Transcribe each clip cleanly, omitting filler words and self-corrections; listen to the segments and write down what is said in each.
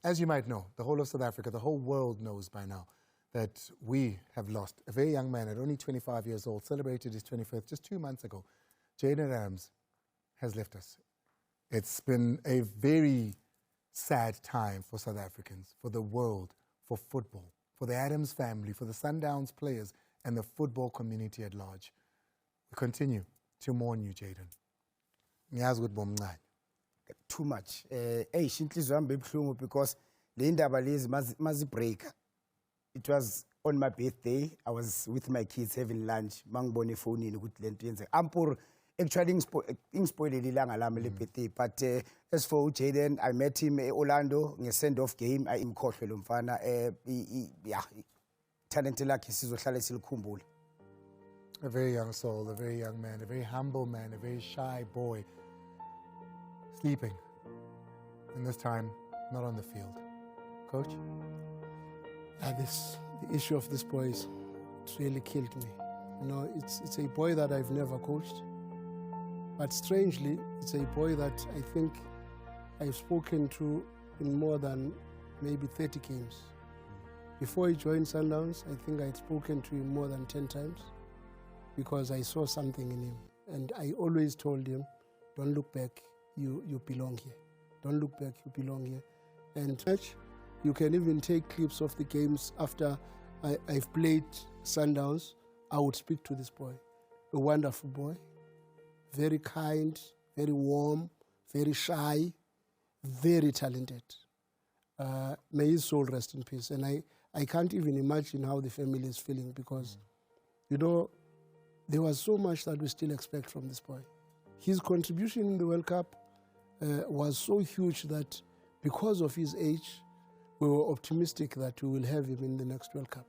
as you might know, the whole of South Africa, the whole world knows by now that we have lost a very young man at only 25 years old, celebrated his 25th just 2 months ago. Jayden has left us. It's been a very sad time for South Africans, for the world, for football, for the Adams family, for the Sundowns players, and the football community at large. We continue to mourn you, Jayden. Too much. Because the indaba lezi mazibreaka. It was on my birthday. I was with my kids having lunch. Mangbone phone in ukuthi lento yenze. Ampur actually spoiled ilanga lami le birthday. But as for Jayden, I met him in Orlando nge send off game. I imkhohlwe lo mfana. Yeah. Talent lakhe sizohlala silikhumbula. A very young soul, a very young man, a very humble man, a very shy boy, sleeping, and this time not on the field. Coach? The issue of this boy it's really killed me. You know, it's a boy that I've never coached, but strangely, it's a boy that I think I've spoken to in more than maybe 30 games. Before he joined Sundowns, I think I'd spoken to him more than 10 times because I saw something in him. And I always told him, don't look back, you belong here. Don't look back, you belong here. And you can even take clips of the games after I've played Sundowns. I would speak to this boy. A wonderful boy, very kind, very warm, very shy, very talented. May his soul rest in peace. And I can't even imagine how the family is feeling because, you know, there was so much that we still expect from this boy. His contribution in the World Cup was so huge that because of his age, we were optimistic that we will have him in the next World Cup.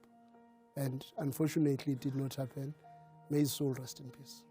And unfortunately, it did not happen. May his soul rest in peace.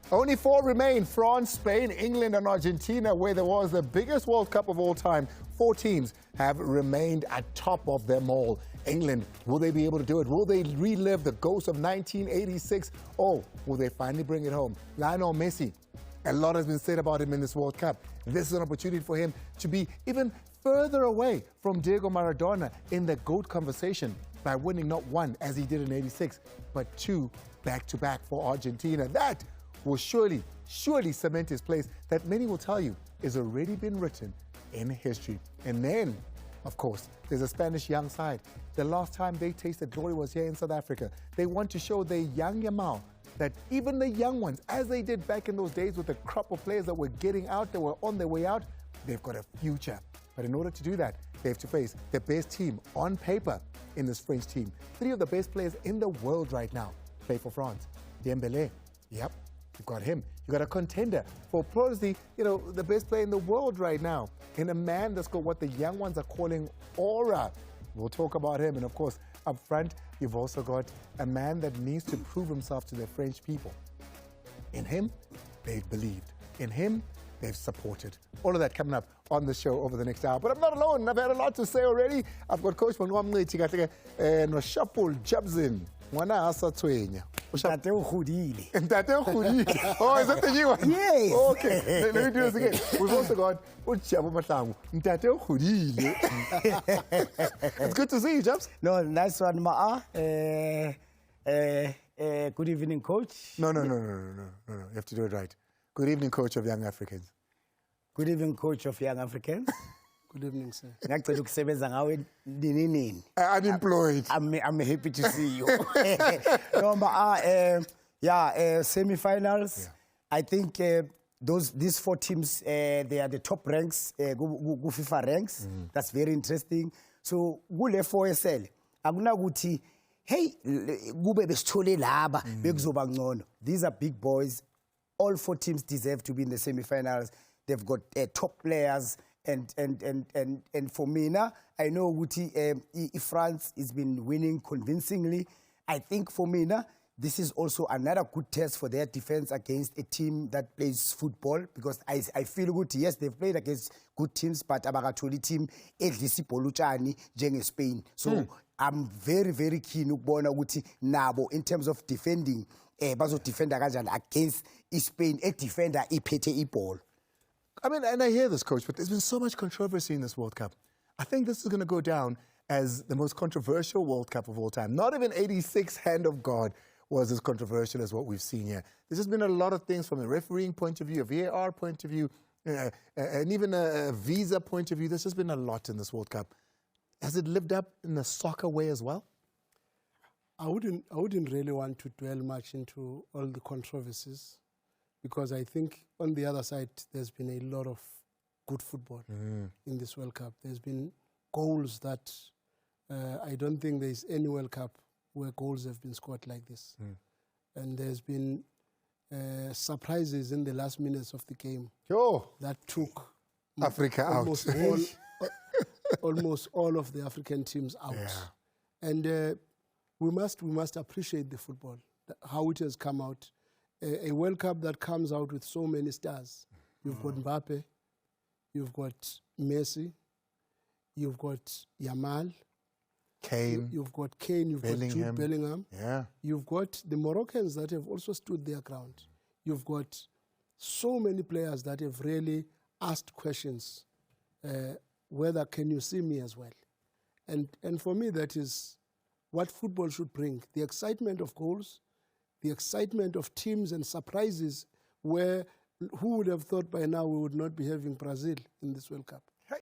Only 4 remain: France, Spain, England, and Argentina, where there was the biggest World Cup of all time. 4 teams have remained at top of them all. England, will they be able to do it? Will they relive the ghost of 1986? Or will they finally bring it home? Lionel Messi, a lot has been said about him in this World Cup. This is an opportunity for him to be even further away from Diego Maradona in the GOAT conversation by winning not 1, as he did in '86, but 2 back-to-back for Argentina. That will surely cement his place that many will tell you is already been written in history. And then, of course, there's a Spanish young side. The last time they tasted glory was here in South Africa. They want to show their young Yamal that even the young ones, as they did back in those days with the crop of players that were getting out, that were on their way out, they've got a future. But in order to do that, they have to face the best team on paper in this French team. 3 of the best players in the world right now play for France. Dembélé, yep. You've got him. You've got a contender for probably, the best player in the world right now. And a man that's got what the young ones are calling aura. We'll talk about him. And of course, up front, you've also got a man that needs to prove himself to the French people. In him, they've believed. In him, they've supported. All of that coming up on the show over the next hour. But I'm not alone. I've had a lot to say already. I've got Coach Mangwamnci and Shapul Jabzin. Mwana asatwenya. Ntate ukhudile. Ntate ukhudile. Oh, is that the new one? Yes. Okay, let me do this again. We've also got Uchabo Mahlangu. Ntate ukhudile. It's good to see you, Jabs. No, nice one, Ma'a. Good evening, Coach. No. You have to do it right. Good evening, Coach of Young Africans. Good evening, Coach of Young Africans. Good evening, sir. Unemployed. I'm happy to see you. No, but, semi-finals. Yeah. I think these 4 teams, they are the top ranks, FIFA ranks. That's very interesting. So kule 4 esele akunakuthi hey kube besithole laba bekuzoba ngcono. These are big boys. All 4 teams deserve to be in the semi-finals. They've got top players, and for me now, I know if France has been winning convincingly. I think for me now, this is also another good test for their defense against a team that plays football, because I feel good. Yes, they've played against good teams, but abakatholi team edlisa ibhola utshani njenge Spain. So I'm very, very keen ukubona ukuthi nabo in terms of defending bazodefenda kanjani against Spain edefender iphethe ibhola. I mean, and I hear this, Coach, but there's been so much controversy in this World Cup. I think this is going to go down as the most controversial World Cup of all time. Not even 86 Hand of God was as controversial as what we've seen here. There's just been a lot of things from a refereeing point of view, a VAR point of view, and even a visa point of view. There's just been a lot in this World Cup. Has it lived up in the soccer way as well? I wouldn't really want to dwell much into all the controversies, because I think on the other side there's been a lot of good football in this World Cup. There's been goals that I don't think there's any World Cup where goals have been scored like this. And there's been surprises in the last minutes of the game that took Africa almost out. almost all of the African teams out. Yeah. And we must appreciate the football, how it has come out. A World Cup that comes out with so many stars. You've got Mbappe, you've got Messi, you've got Yamal, Kane. You've got Kane, you've got Jude Bellingham. Yeah. You've got the Moroccans that have also stood their ground. You've got so many players that have really asked questions, whether can you see me as well? And for me, that is what football should bring. The excitement of goals, the excitement of teams and surprises, where who would have thought by now we would not be having Brazil in this World Cup?